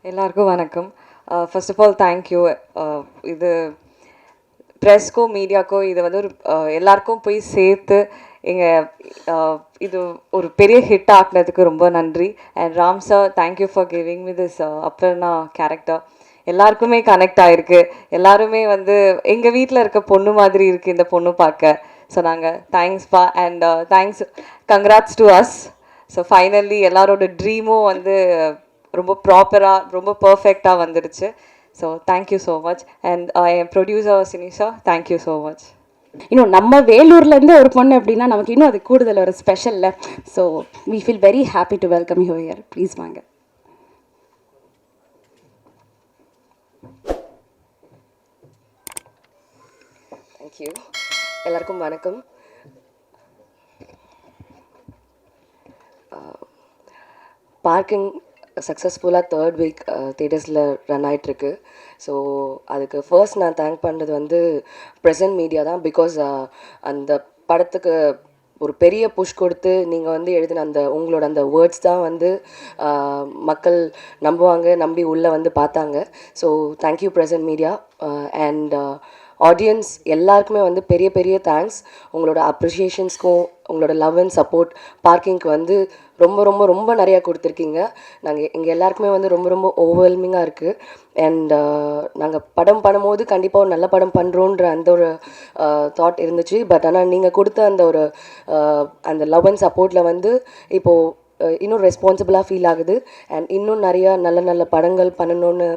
எல்லாருக்கும் வணக்கம். First of all thank you. இது ப்ரெஸ்க்கோ மீடியாக்கோ இதை வந்து ஒரு எல்லாருக்கும் போய் சேர்த்து எங்கள் இது ஒரு பெரிய ஹிட் ஆக்குனதுக்கு ரொம்ப நன்றி. And Ram sir, thank you for giving me this Aparna character. எல்லாருக்குமே கனெக்ட் ஆகிருக்கு. எல்லாருமே வந்து எங்கள் வீட்டில் இருக்க பொண்ணு மாதிரி இருக்குது இந்த பொண்ணு பார்க்க. ஸோ நாங்கள் தேங்க்ஸ்ப்பா and thanks, congrats to us. So finally எல்லாரோட ட்ரீமும் வந்து ரொம்ப ப்ராப்பராக ரொம்ப பர்ஃபெக்டாக வந்துடுச்சு. So thank you so much. And என் producer Sinisha, thank you so much. இன்னும் நம்ம வேலூர்லேருந்து ஒரு பொண்ணு அப்படின்னா நமக்கு இன்னும் அது கூடுதல் ஒரு ஸ்பெஷலில். So we feel very happy to welcome you here. Please வாங்க. தேங்க்யூ. எல்லாருக்கும் வணக்கம். பார்க்கிங் சக்ஸஸ்ஃபுல்லாக 3rd வீக் தியேட்டர்ஸில் ரன் ஆகிட்டுருக்கு. ஸோ அதுக்கு ஃபர்ஸ்ட் நான் தேங்க் பண்ணுறது வந்து ப்ரெசன்ட் மீடியா தான். பிகாஸ் அந்த படத்துக்கு ஒரு பெரிய புஷ் கொடுத்து நீங்கள் வந்து எழுதின அந்த உங்களோட அந்த வேர்ட்ஸ் தான் வந்து மக்கள் நம்பி உள்ளே வந்து பார்த்தாங்க. So thank you present media. And audience எல்லாருக்குமே வந்து பெரிய பெரிய தேங்க்ஸ். உங்களோட அப்ரிஷியேஷன்ஸ்க்கும் உங்களோட லவ் அண்ட் சப்போர்ட் பார்க்கிங்க்கு வந்து ரொம்ப ரொம்ப ரொம்ப நிறையா கொடுத்துருக்கீங்க. நாங்கள் எங்கள் எல்லாருக்குமே வந்து ரொம்ப ரொம்ப ஓவர்வெல்மிங்காக இருக்குது. அண்ட் நாங்கள் படம் பண்ணும்போது கண்டிப்பாக ஒரு நல்ல படம் பண்ணுறோன்ற அந்த ஒரு தாட் இருந்துச்சு. பட் ஆனால் நீங்கள் கொடுத்த அந்த ஒரு அந்த லவ் அண்ட் சப்போர்ட்டில் வந்து இப்போது இன்னும் ரெஸ்பான்சிபிளாக ஃபீல் ஆகுது. அண்ட் இன்னும் நிறையா நல்ல நல்ல படங்கள் பண்ணணுன்னு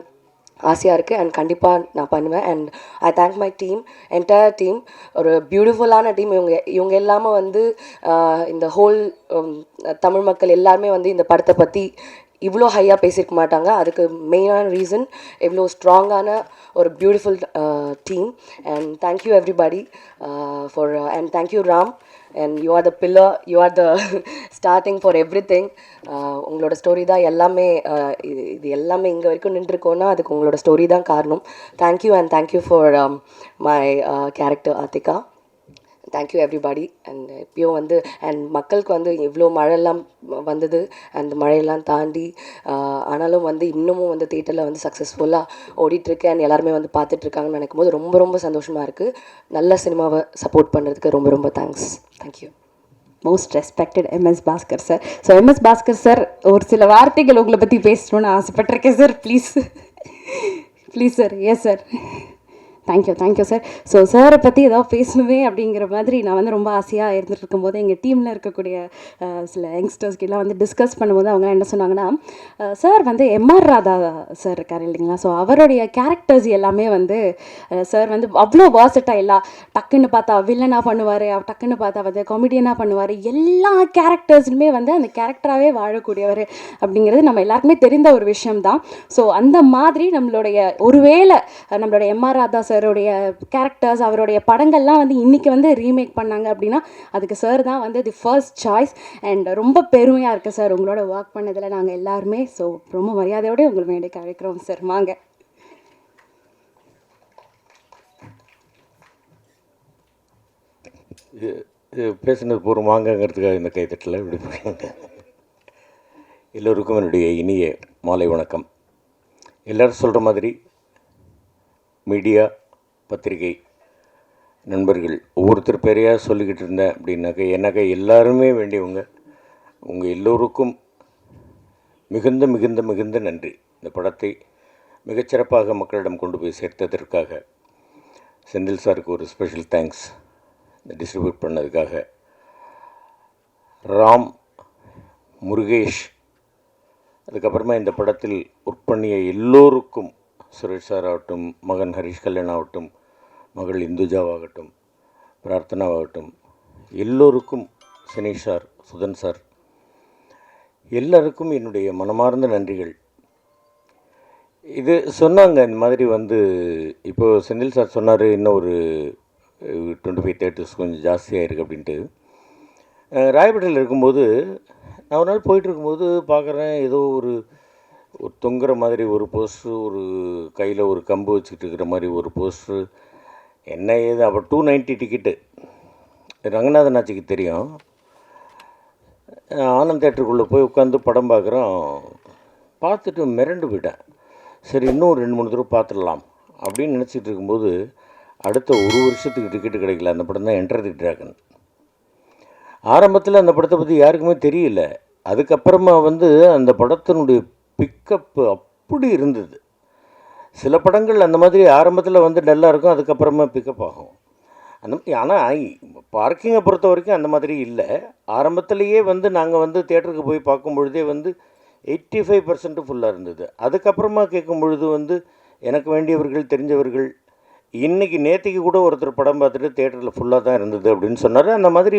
ஆசையாக இருக்குது. அண்ட் கண்டிப்பாக நான் பண்ணுவேன். And I thank my team, entire team. ஒரு பியூட்டிஃபுல்லான டீம். இவங்க எல்லாமே வந்து இந்த ஹோல் தமிழ் மக்கள் எல்லாருமே வந்து இந்த படத்தை பற்றி இவ்வளோ ஹையாக பேசியிருக்க மாட்டாங்க. அதுக்கு மெயினான ரீசன் இவ்வளோ ஸ்ட்ராங்கான ஒரு beautiful team. And thank you everybody for and thank you Ram. And you are the pillar, you are the starting for every thing. உங்களோட ஸ்டோரி தான் எல்லாமே. இது எல்லாமே இங்கே வரைக்கும் நின்றுருக்கோன்னா அதுக்கு உங்களோட ஸ்டோரி தான் காரணம். Thank you and thank you for my character Aarthika. Thank you everybody. And இப்போயும் வந்து அண்ட் மக்களுக்கு வந்து இவ்வளோ மழையெல்லாம் வந்தது. அந்த மழையெல்லாம் தாண்டி ஆனாலும் வந்து இன்னமும் வந்து தியேட்டரில் வந்து சக்ஸஸ்ஃபுல்லாக ஓடிட்டுருக்கு. அண்ட் எல்லாருமே வந்து பார்த்துட்ருக்காங்கன்னு நினைக்கும் போது ரொம்ப ரொம்ப சந்தோஷமாக இருக்குது. நல்ல சினிமாவை சப்போர்ட் பண்ணுறதுக்கு ரொம்ப ரொம்ப thanks. Thank you. Most respected MS Bhaskar sir. So MS Bhaskar sir, ஒரு சில வார்த்தைகள் உங்களை பற்றி பேசணும்னு ஆசைப்பட்டிருக்கேன் sir. Please please sir. Yes sir. Thank you sir. So சாரை பற்றி ஏதாவது பேசணுமே அப்படிங்கிற மாதிரி நான் வந்து ரொம்ப ஆசையாக இருந்துட்டு இருக்கும்போது எங்கள் டீமில் இருக்கக்கூடிய சில யங்ஸ்டர்ஸ்க்கெல்லாம் வந்து டிஸ்கஸ் பண்ணும்போது அவங்க என்ன சொன்னாங்கன்னா, சார் வந்து எம்ஆர் ராதா சார் இருக்கார் இல்லைங்களா, ஸோ அவருடைய கேரக்டர்ஸ் எல்லாமே வந்து சார் வந்து அவ்வளோ வார்சடைலாக டக்குன்னு பார்த்தா வில்லனாக பண்ணுவார், டக்குன்னு பார்த்தா வந்து காமெடியனாக பண்ணுவார். எல்லா கேரக்டர்ஸுமே வந்து அந்த கேரக்டராகவே வாழக்கூடியவர் அப்படிங்கிறது நம்ம எல்லாருக்குமே தெரிந்த ஒரு விஷயம்தான். ஸோ அந்த மாதிரி நம்மளுடைய ஒருவேளை நம்மளுடைய எம்ஆர் ராதா சார் அவருடைய கேரக்டர்ஸ், அவருடைய படங்கள்லாம் வந்து இன்றைக்கி வந்து ரீமேக் பண்ணாங்க அப்படின்னா அதுக்கு சார் தான் வந்து தி ஃபர்ஸ்ட் சாய்ஸ். அண்ட் ரொம்ப பெருமையாக இருக்குது சார் உங்களோட ஒர்க் பண்ணதில் நாங்கள் எல்லாருமே. ஸோ ரொம்ப மரியாதையோடு உங்களை வேண்டிய அழைக்கிறோம் சார். வாங்க. பேசுனது பூர்வம் வாங்கங்கிறதுக்காக இந்த கைத்தட்டில் இப்படி போகிறாங்க. எல்லோருக்கும் என்னுடைய இனிய மாலை வணக்கம். எல்லோரும் சொல்கிற மாதிரி மீடியா, பத்திரிகை நண்பர்கள் ஒவ்வொருத்தர் பேரையாக சொல்லிக்கிட்டு இருந்தேன் அப்படின்னாக்கா எல்லாருமே வேண்டியவங்க. உங்கள் எல்லோருக்கும் மிகுந்த மிகுந்த மிகுந்த நன்றி. இந்த படத்தை மிகச்சிறப்பாக மக்களிடம் கொண்டு போய் சேர்த்ததற்காக செந்தில் சாருக்கு ஒரு ஸ்பெஷல் தேங்க்ஸ். இந்த டிஸ்ட்ரிபியூட் பண்ணதுக்காக ராம், முருகேஷ், அதுக்கப்புறமா இந்த படத்தில் ஒர்க் பண்ணிய எல்லோருக்கும், சுரேஷ் சார் ஆகட்டும், மகன் ஹரிஷ் கல்யாண் ஆகட்டும், மகள் இந்துஜாவாகட்டும், பிரார்த்தனாவாகட்டும், எல்லோருக்கும், சினேஷ் சார், சுதன் சார், எல்லாருக்கும் என்னுடைய மனமார்ந்த நன்றிகள். இது சொன்னாங்க இந்த மாதிரி வந்து இப்போது செந்தில் சார் சொன்னார் இன்னும் ஒரு 25 தேட்டர்ஸ் கொஞ்சம் ஜாஸ்தியாக இருக்குது அப்படின்ட்டு. ராயப்பேட்டையில் இருக்கும்போது நான் ஒரு நாள் போயிட்டுருக்கும்போது பார்க்குறேன், ஏதோ ஒரு தொங்குற மாதிரி ஒரு போஸ்ட்ரு, ஒரு கையில் ஒரு கம்பு வச்சுக்கிட்டு இருக்கிற மாதிரி ஒரு போஸ்ட்ரு. என்ன ஏது அப்போ 290 டிக்கெட்டு. ரங்கநாதன் ஆட்சிக்கு தெரியும். ஆனந்த் தேட்டருக்குள்ளே போய் உட்காந்து படம் பார்க்குறோம். பார்த்துட்டு மிரண்டு போயிட்டேன். சரி இன்னும் 2-3 தடவை பார்த்துடலாம் அப்படின்னு நினச்சிட்டு இருக்கும்போது அடுத்த ஒரு வருஷத்துக்கு டிக்கெட்டு கிடைக்கல. அந்த படம் தான் என்டர் தி டிராகன். ஆரம்பத்தில் அந்த படத்தை பற்றி யாருக்குமே தெரியல. அதுக்கப்புறமா அந்த படத்தினுடைய பிக்கப்பு அப்படி இருந்தது. சில படங்கள் அந்த மாதிரி ஆரம்பத்தில் டல்லாக இருக்கும், அதுக்கப்புறமா பிக்கப் ஆகும். அந்த மாதிரி. ஆனால் பார்க்கிங்கை பொறுத்த வரைக்கும் அந்த மாதிரி இல்லை. ஆரம்பத்திலேயே நாங்கள் தியேட்டருக்கு போய் பார்க்கும்பொழுதே 85% ஃபுல்லாக இருந்தது. அதுக்கப்புறமா கேட்கும் பொழுது எனக்கு வேண்டியவர்கள், தெரிஞ்சவர்கள், இன்றைக்கி நேற்றுக்கு கூட ஒருத்தர் படம் பார்த்துட்டு தியேட்டரில் ஃபுல்லாக தான் இருந்தது அப்படின்னு சொன்னார். அந்த மாதிரி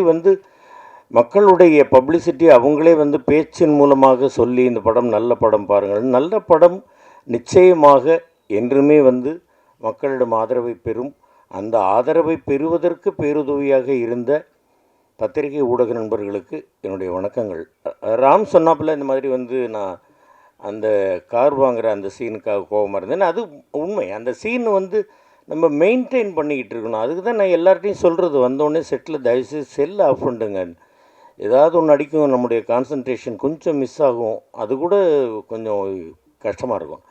மக்களுடைய பப்ளிசிட்டி அவங்களே பேச்சின் மூலமாக சொல்லி இந்த படம் நல்ல படம் பாருங்கள், நல்ல படம் நிச்சயமாக என்றுமே மக்களிடம் ஆதரவை பெறும். அந்த ஆதரவை பெறுவதற்கு பேருதவியாக இருந்த பத்திரிகை ஊடக நண்பர்களுக்கு என்னுடைய வணக்கங்கள். ராம் சொன்னாப்பில் இந்த மாதிரி நான் அந்த கார் வாங்குகிற அந்த சீனுக்காக கோபமாக இருந்தேன். அது உண்மை. அந்த சீன் நம்ம மெயின்டைன் பண்ணிக்கிட்டு இருக்கணும். அதுக்கு தான் நான் எல்லார்ட்டையும் சொல்கிறது, வந்தோடனே செட்டில் தயவுசெய்து செல்லை ஆஃப் பண்ணுங்க. ஏதாவது ஒன்று அடிக்கும், நம்முடைய கான்சன்ட்ரேஷன் கொஞ்சம் மிஸ் ஆகும், அது கூட கொஞ்சம் கஷ்டமாக இருக்கும்.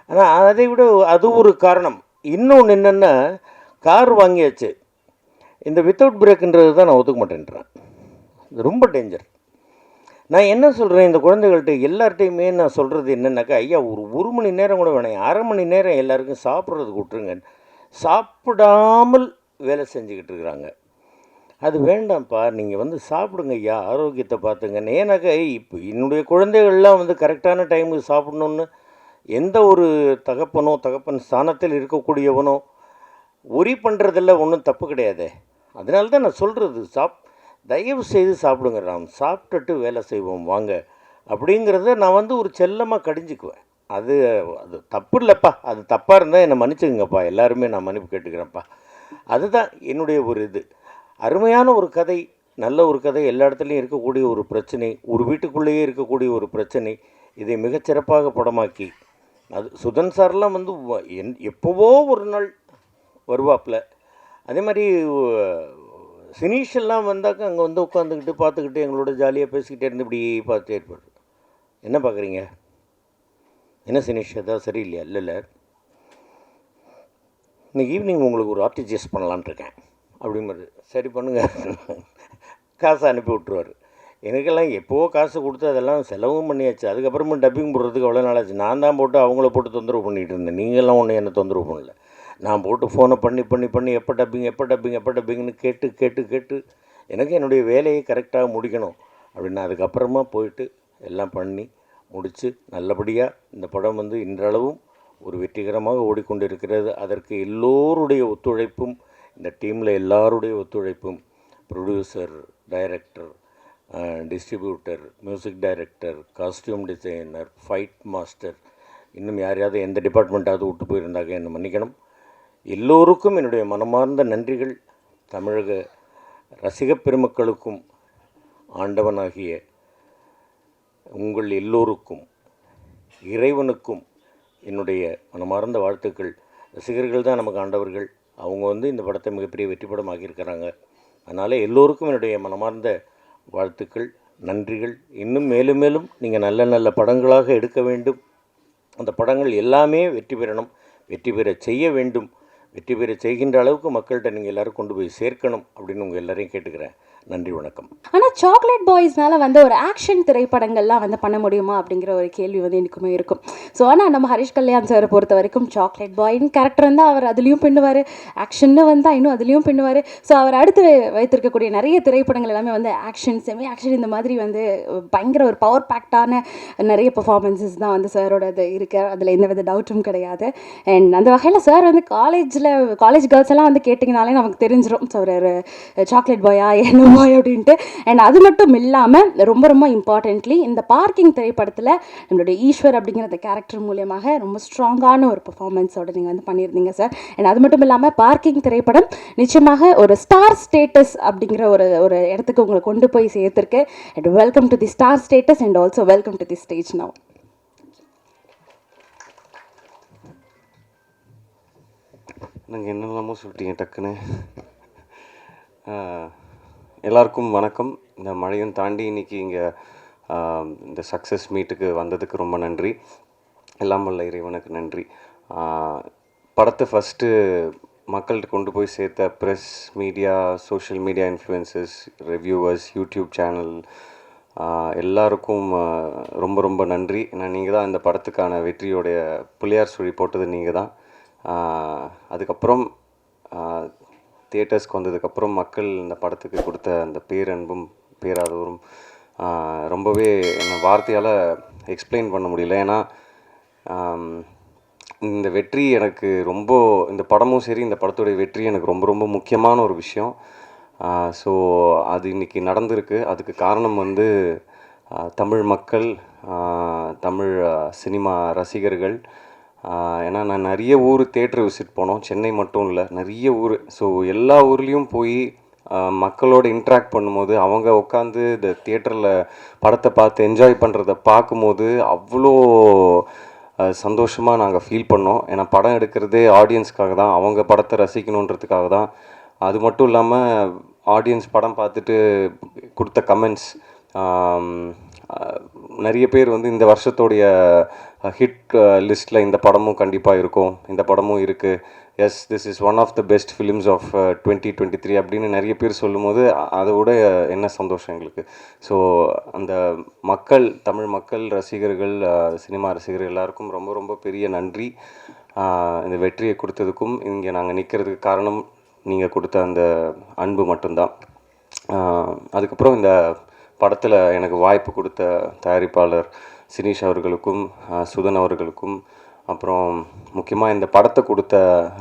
ஆனால் அதை விட அது ஒரு காரணம். இன்னொன்று என்னென்னா, கார் வாங்கியாச்சு, இந்த வித்தவுட் பிரேக்குன்றது தான் நான் ஒத்துக்க மாட்டேன்றேன். இது ரொம்ப டேஞ்சர். நான் என்ன சொல்கிறேன், இந்த குழந்தைகள்கிட்ட எல்லார்ட்டையுமே நான் சொல்கிறது என்னென்னாக்கா, ஐயா ஒரு மணி நேரம் கூட வேணாம், அரை மணி நேரம் எல்லாருக்கும் சாப்பிட்றதுக்கு விட்டுருங்க. சாப்பிடாமல் வேலை செஞ்சுக்கிட்டு இருக்கிறாங்க. அது வேண்டாம்ப்பா, நீங்கள் சாப்பிடுங்க ஐயா, ஆரோக்கியத்தை பார்த்துங்க. ஏன்னாக்கா இப்போ என்னுடைய குழந்தைகள்லாம் கரெக்டான டைமுக்கு சாப்பிடணுன்னு எந்த ஒரு தகப்பன் ஸ்தானத்தில் இருக்கக்கூடியவனோ ஒரி பண்ணுறதில்ல, ஒன்றும் தப்பு கிடையாது. அதனால தான் நான் சொல்கிறது, தயவு செய்து சாப்பிடுங்க ராம், சாப்பிட்டுட்டு வேலை செய்வோம் வாங்க அப்படிங்கிறத நான் ஒரு செல்லமாக கடிஞ்சிக்குவேன். அது தப்பு இல்லைப்பா, அது தப்பாக இருந்தால் என்னை மன்னிச்சுக்குங்கப்பா, எல்லாருமே நான் மன்னிப்பு கேட்டுக்கிறேன்ப்பா. அதுதான் என்னுடைய ஒரு இது. அருமையான ஒரு கதை, நல்ல ஒரு கதை, எல்லா இடத்துலையும் இருக்கக்கூடிய ஒரு பிரச்சனை, ஒரு வீட்டுக்குள்ளேயே இருக்கக்கூடிய ஒரு பிரச்சனை, இதை மிகச்சிறப்பாக படமாக்கி, அது சுதன் சார்லாம் எப்போவோ ஒரு நாள் வருவாப்பில். அதே மாதிரி சினீஷெல்லாம் வந்தாக்கா அங்கே உட்காந்துக்கிட்டு பார்த்துக்கிட்டு எங்களோட ஜாலியாக பேசிக்கிட்டே இருந்து இப்படி பார்த்துட்டே இருப்பார். என்ன பார்க்குறீங்க, என்ன சினீஷ் ஏதாவது சரியில்லையா? இல்லை, இன்னைக்கு ஈவினிங் உங்களுக்கு ஒரு ஆர்டிஜிஎஸ் பண்ணலான் இருக்கேன் அப்படிங்கிறது. சரி பண்ணுங்க, காசை அனுப்பி விட்ருவார். எனக்கெல்லாம் எப்போவோ காசு கொடுத்து அதெல்லாம் செலவும் பண்ணியாச்சு. அதுக்கப்புறமா டப்பிங் போடுறதுக்கு அவ்வளோ நாளாச்சு. நான் தான் போட்டு அவங்கள போட்டு தொந்தரவு பண்ணிகிட்டு இருந்தேன். நீங்கள்லாம் ஒன்றும் என்னை தொந்தரவு பண்ணல. நான் போட்டு ஃபோனை பண்ணி எப்போ டப்பிங்னு கேட்டு எனக்கு என்னுடைய வேலையை கரெக்டாக முடிக்கணும் அப்படின்னு அதுக்கப்புறமா போயிட்டு எல்லாம் பண்ணி முடித்து நல்லபடியாக இந்த படம் இன்றளவும் ஒரு வெற்றிகரமாக ஓடிக்கொண்டிருக்கிறது. அதற்கு எல்லோருடைய ஒத்துழைப்பும், இந்த டீமில் எல்லாருடைய ஒத்துழைப்பும், producer, director, distributor, music director, costume designer, fight master, இன்னும் யாரையாவது எந்த டிபார்ட்மெண்ட்டாவது விட்டு போயிருந்தாக்க என்னை மன்னிக்கணும். எல்லோருக்கும் என்னுடைய மனமார்ந்த நன்றிகள். தமிழக ரசிகப் பெருமக்களுக்கும் ஆண்டவனாகிய உங்கள் எல்லோருக்கும், இறைவனுக்கும் என்னுடைய மனமார்ந்த வாழ்த்துக்கள். ரசிகர்கள் தான் நமக்கு ஆண்டவர்கள். அவங்க இந்த படத்தை மிகப்பெரிய வெற்றி படம் ஆக்கியிருக்கிறாங்க. அதனால் எல்லோருக்கும் என்னுடைய மனமார்ந்த வாழ்த்துக்கள், நன்றிகள். இன்னும் மேலும் மேலும் நீங்கள் நல்ல நல்ல படங்களாக எடுக்க வேண்டும். அந்த படங்கள் எல்லாமே வெற்றி பெறணும், வெற்றி பெற செய்ய வேண்டும். வெற்றி பெற செய்கின்ற அளவுக்கு மக்கள்கிட்ட நீங்கள் எல்லோரும் கொண்டு போய் சேர்க்கணும் அப்படின்னு உங்கள் எல்லாரையும் கேட்டுக்கிறேன். நன்றி, வணக்கம். ஆனால் சாக்லேட் பாய்ஸ்னால ஒரு ஆக்ஷன் திரைப்படங்கள்லாம் பண்ண முடியுமா அப்படிங்கிற ஒரு கேள்வி எனக்குமே இருக்கும். ஸோ ஆனால் நம்ம ஹரிஷ் கல்யாண் சாரை பொறுத்த வரைக்கும் சாக்லேட் பாய்னு கேரக்டர் அவர் அதுலேயும் பின்னுவார், ஆக்ஷன்னு இன்னும் அதுலேயும் பின்னுவார். ஸோ அவர் அடுத்து வைத்திருக்கக்கூடிய நிறைய திரைப்படங்கள் எல்லாமே ஆக்ஷன், செமி ஆக்ஷன், இந்த மாதிரி பயங்கர ஒரு பவர் பேக்டான நிறைய பெர்ஃபார்மன்ஸஸ் தான் சாரோட அது இருக்குது. அதில் எந்த வித டவுட்டும் கிடையாது. அண்ட் அந்த வகையில் சார் காலேஜ் கேர்ள்ஸ் எல்லாம் கேட்டிங்கனாலே நமக்கு தெரிஞ்சிடும் ஸோ ஒரு சாக்லேட் பாயா என்ன பாய் அப்படின்ட்டு. அண்ட் அது மட்டும் இல்லாமல் ரொம்ப ரொம்ப இம்பார்ட்டன்ட்லி இந்த பார்க்கிங் திரைப்படத்தில் நம்மளுடைய ஈஸ்வர் அப்படிங்கிற அந்த கேரக்டர் மூலியமாக ரொம்ப ஸ்ட்ராங்கான ஒரு பெர்ஃபார்மன்ஸோடு நீங்கள் பண்ணியிருந்தீங்க சார். அண்ட் அது மட்டும் இல்லாமல் பார்க்கிங் திரைப்படம் நிச்சயமாக ஒரு ஸ்டார் ஸ்டேட்டஸ் அப்படிங்கிற ஒரு இடத்துக்கு உங்களை கொண்டு போய் சேர்த்துருக்கு. And welcome to the star status and also welcome to the stage now. நாங்கள் என்னெல்லாமோ சொல்லிட்டீங்க டக்குன்னு. எல்லாருக்கும் வணக்கம். இந்த மழையும் தாண்டி இன்றைக்கி இங்கே இந்த சக்ஸஸ் மீட்டுக்கு வந்ததுக்கு ரொம்ப நன்றி. எல்லாம் வல்ல இறைவனுக்கு நன்றி. படத்தை ஃபஸ்ட்டு மக்கள்கிட்ட கொண்டு போய் சேர்த்த press, media, social media influences, reviewers, YouTube channel எல்லாருக்கும் ரொம்ப ரொம்ப நன்றி. நீங்கள் தான் இந்த படத்துக்கான வெற்றியோடைய பிள்ளையார் சுழி போட்டது நீங்கள் தான். அதுக்கப்புறம் தியேட்டர்ஸ்க்கு வந்ததுக்கப்புறம் மக்கள் இந்த படத்துக்கு கொடுத்த அந்த பேரன்பும் பேராதவரும் ரொம்பவே என்ன வார்த்தையால் எக்ஸ்பிளைன் பண்ண முடியல. ஏன்னா இந்த வெற்றி எனக்கு ரொம்ப, இந்த படமும் சரி இந்த படத்துடைய வெற்றி எனக்கு ரொம்ப ரொம்ப முக்கியமான ஒரு விஷயம். ஸோ அது இன்றைக்கி நடந்திருக்கு. அதுக்கு காரணம் வந்து தமிழ் மக்கள், தமிழ் சினிமா ரசிகர்கள். ஏன்னா நான் நிறைய ஊர் தேட்டர் விசிட் போனோம், சென்னை மட்டும் இல்லை, நிறைய ஊர். ஸோ எல்லா ஊர்லேயும் போய் மக்களோட இன்ட்ராக்ட் பண்ணும்போது, அவங்க உட்காந்து இந்த தியேட்டரில் படத்தை பார்த்து என்ஜாய் பண்ணுறத பார்க்கும்போது அவ்வளோ சந்தோஷமாக நாங்கள் ஃபீல் பண்ணோம். ஏன்னா படம் எடுக்கிறதே ஆடியன்ஸ்க்காக தான், அவங்க படத்தை ரசிக்கணுன்றதுக்காக தான். அது மட்டும் இல்லாமல் ஆடியன்ஸ் படம் பார்த்துட்டு கொடுத்த கமெண்ட்ஸ், நிறைய பேர் வந்து இந்த வருஷத்தோடைய ஹிட் லிஸ்ட்டில் இந்த படமும் கண்டிப்பாக இருக்கும், இந்த படமும் இருக்குது, yes this is one of the best films of 2023 அப்படின்னு நிறைய பேர் சொல்லும்போது அதை விட என்ன சந்தோஷம் எங்களுக்கு. ஸோ அந்த மக்கள், தமிழ் மக்கள் ரசிகர்கள், சினிமா ரசிகர்கள் எல்லாருக்கும் ரொம்ப ரொம்ப பெரிய நன்றி. இந்த வெற்றியை கொடுத்ததுக்கும் இங்கே நாங்கள் நிற்கிறதுக்கு காரணம் நீங்கள் கொடுத்த அந்த அன்பு மட்டும்தான். அதுக்கப்புறம் இந்த படத்தில் எனக்கு வாய்ப்பு கொடுத்த தயாரிப்பாளர் சினீஷ் அவர்களுக்கும், சுதன் அவர்களுக்கும், அப்புறம் முக்கியமாக இந்த படத்தை கொடுத்த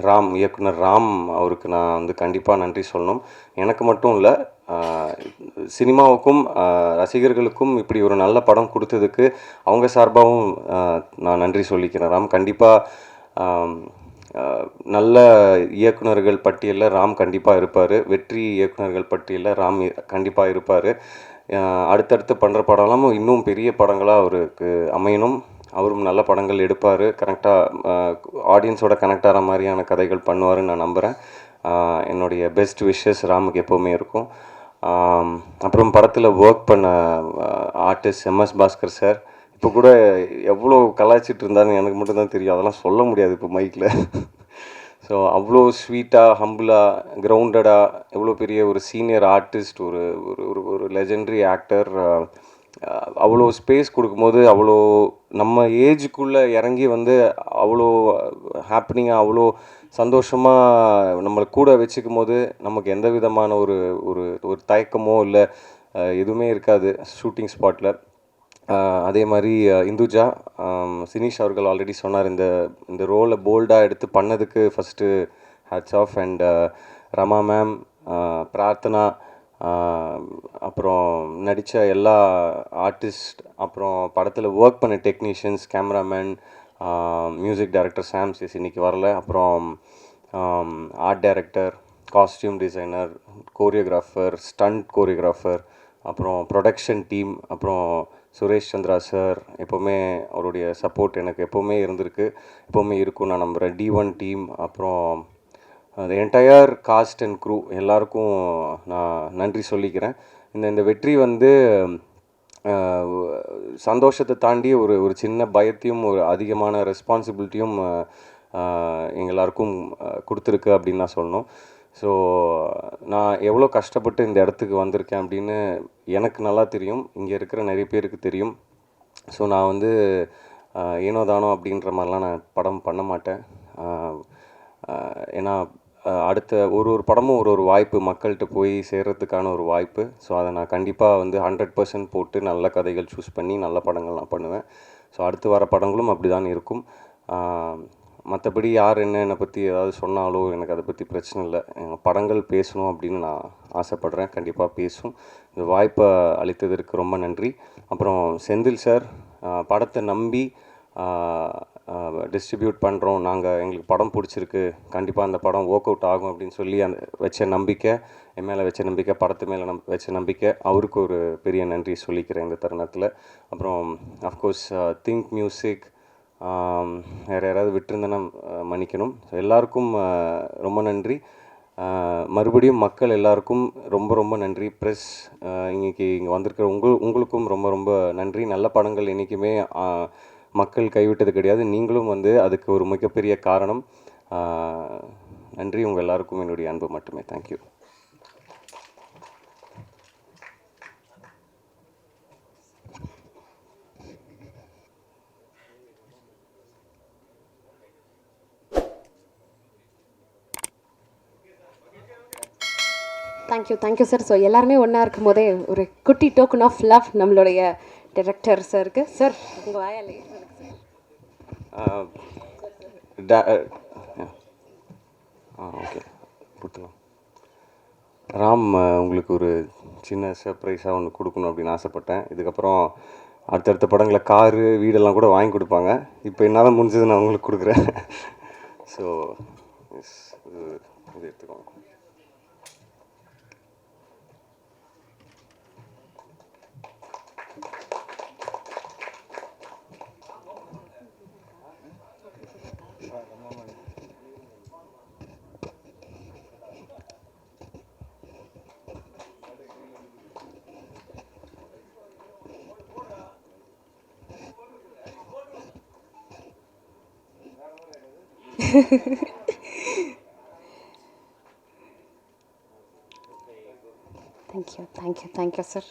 ராம், இயக்குனர் ராம் அவருக்கு நான் வந்து கண்டிப்பாக நன்றி சொல்லணும். எனக்கு மட்டும் இல்லை, சினிமாவுக்கும் ரசிகர்களுக்கும் இப்படி ஒரு நல்ல படம் கொடுத்ததுக்கு அவங்க சார்பாகவும் நான் நன்றி சொல்லிக்கிறேன். ராம் கண்டிப்பாக நல்ல இயக்குனர்கள் பட்டியலில் ராம் கண்டிப்பாக இருப்பார், வெற்றி இயக்குனர்கள் பட்டியலில் ராம் கண்டிப்பாக இருப்பார். அடுத்தடுத்து பண்ணுற படம்லாம் இன்னும் பெரிய படங்களாக அவருக்கு அமையணும், அவரும் நல்ல படங்கள் எடுப்பார், கரெக்டாக ஆடியன்ஸோட கனெக்ட் ஆகிற மாதிரியான கதைகள் பண்ணுவாருன்னு நான் நம்புகிறேன். என்னுடைய பெஸ்ட் விஷஸ் ராமுக்கு எப்போவுமே இருக்கும். அப்புறம் படத்தில் ஒர்க் பண்ண ஆர்டிஸ்ட் MS பாஸ்கர் சார், இப்போ கூட எவ்வளோ கலாய்ச்சிட்டு இருந்தாருன்னு எனக்கு மட்டும்தான் தெரியும், அதெல்லாம் சொல்ல முடியாது இப்போ மைக்கில். ஸோ அவ்வளோ ஸ்வீட்டாக, ஹம்பிளாக, கிரவுண்டடாக, எவ்வளோ பெரிய ஒரு சீனியர் ஆர்டிஸ்ட், ஒரு ஒரு ஒரு லெஜெண்டரி ஆக்டர், அவ்வளோ ஸ்பேஸ் கொடுக்கும்போது, அவ்வளோ நம்ம ஏஜுக்குள்ளே இறங்கி வந்து அவ்வளோ ஹாப்பனிங்காக, அவ்வளோ சந்தோஷமாக நம்மளை கூட வச்சுக்கும் போது நமக்கு எந்த விதமான ஒரு ஒரு ஒரு தயக்கமோ இல்லை எதுவுமே இருக்காது ஷூட்டிங் ஸ்பாட்டில். அதே மாதிரி இந்துஜா, சினீஷ் அவர்கள் ஆல்ரெடி சொன்னார், இந்த ரோலை போல்டாக எடுத்து பண்ணதுக்கு first hats off. And Rama ma'am, Prarthana, அப்புறம் நடித்த எல்லா ஆர்டிஸ்ட், அப்புறம் படத்தில் ஒர்க் பண்ண technicians, cameraman, music director Sam CS இன்றைக்கி வரல, அப்புறம் art director, costume designer, choreographer, stunt choreographer, அப்புறம் ப்ரொடக்ஷன் டீம், அப்புறம் சுரேஷ் சந்திரா சார், எப்போவுமே அவருடைய சப்போர்ட் எனக்கு எப்போவுமே இருந்திருக்கு, எப்போவுமே இருக்கும் நான் நம்புகிறேன். D1 டீம், அப்புறம் அந்த என்டையர் காஸ்ட் அண்ட் க்ரூ எல்லாருக்கும் நான் நன்றி சொல்லிக்கிறேன். இந்த வெற்றி வந்து சந்தோஷத்தை தாண்டி ஒரு ஒரு சின்ன பயத்தையும் ஒரு அதிகமான ரெஸ்பான்சிபிலிட்டியும் எங்கள் எல்லாருக்கும் கொடுத்துருக்கு அப்படின்னு நான் சொல்லணும். ஸோ நான் எவ்வளோ கஷ்டப்பட்டு இந்த இடத்துக்கு வந்திருக்கேன் அப்படின்னு எனக்கு நல்லா தெரியும், இங்கே இருக்கிற நிறைய பேருக்கு தெரியும். ஸோ நான் வந்து ஏனோ தானோ அப்படின்ற மாதிரிலாம் நான் படம் பண்ண மாட்டேன். ஏன்னா அடுத்த ஒரு படமும் ஒரு வாய்ப்பு, மக்கள்கிட்ட போய் சேர்கிறதுக்கான ஒரு வாய்ப்பு. ஸோ அதை நான் கண்டிப்பாக வந்து 100% போட்டு நல்ல கதைகள் சூஸ் பண்ணி நல்ல படங்கள் நான் பண்ணுவேன். ஸோ அடுத்து வர படங்களும் அப்படி தான் இருக்கும். மற்றபடி யார் என்னை பற்றி ஏதாவது சொன்னாலோ எனக்கு அதை பற்றி பிரச்சனை இல்லை. படங்கள் பேசணும் அப்படின்னு நான் ஆசைப்பட்றேன், கண்டிப்பாக பேசும். இந்த வாய்ப்பை அளித்ததற்கு ரொம்ப நன்றி. அப்புறம் செந்தில் சார், படத்தை நம்பி டிஸ்ட்ரிபியூட் பண்ணுறோம் நாங்கள், எங்களுக்கு படம் பிடிச்சிருக்கு, கண்டிப்பாக அந்த படம் ஒர்க் அவுட் ஆகும் அப்படின்னு சொல்லி அந்த வச்ச நம்பிக்கை, என் மேலே வச்ச நம்பிக்கை, படத்து மேலே வச்ச நம்பிக்கை, அவருக்கு ஒரு பெரிய நன்றி சொல்லிக்கிறேன் இந்த தருணத்தில். அப்புறம் அஃப்கோர்ஸ் திங்க் மியூசிக், வேறு யாராவது விட்டுருந்தேன்னா மன்னிக்கணும். ஸோ எல்லாருக்கும் ரொம்ப நன்றி. மறுபடியும் மக்கள் எல்லாருக்கும் ரொம்ப ரொம்ப நன்றி. ப்ரெஸ், இன்றைக்கி இங்கே வந்திருக்கிற உங்களுக்கும் ரொம்ப ரொம்ப நன்றி. நல்ல படங்கள் என்றைக்குமே மக்கள் கைவிட்டது கிடையாது. நீங்களும் வந்து அதுக்கு ஒரு மிகப்பெரிய காரணம். நன்றி. உங்கள் எல்லாருக்கும் என்னுடைய அன்பு மட்டுமே. தேங்க்யூ. Thank you sir. ஸோ எல்லாருமே ஒன்றா இருக்கும் போதே ஒரு குட்டி டோக்கன் ஆஃப் லவ் நம்மளுடைய டைரக்டர் சாருக்கு. சார் உங்கள் வாயாலே ஓகே கொடுத்துலாம். ராம், உங்களுக்கு ஒரு சின்ன சர்ப்ரைஸாக ஒன்று கொடுக்கணும் அப்படின்னு ஆசைப்பட்டேன். இதுக்கப்புறம் அடுத்தடுத்த படங்களில் காரு வீடெல்லாம் கூட வாங்கி கொடுப்பாங்க. இப்போ என்னால் முடிஞ்சது நான் உங்களுக்கு கொடுக்குறேன். ஸோ இது எடுத்துக்கோங்க. Thank you sir.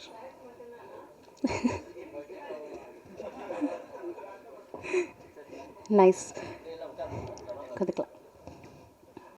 நைஸ். கற்றுக்கலாம்.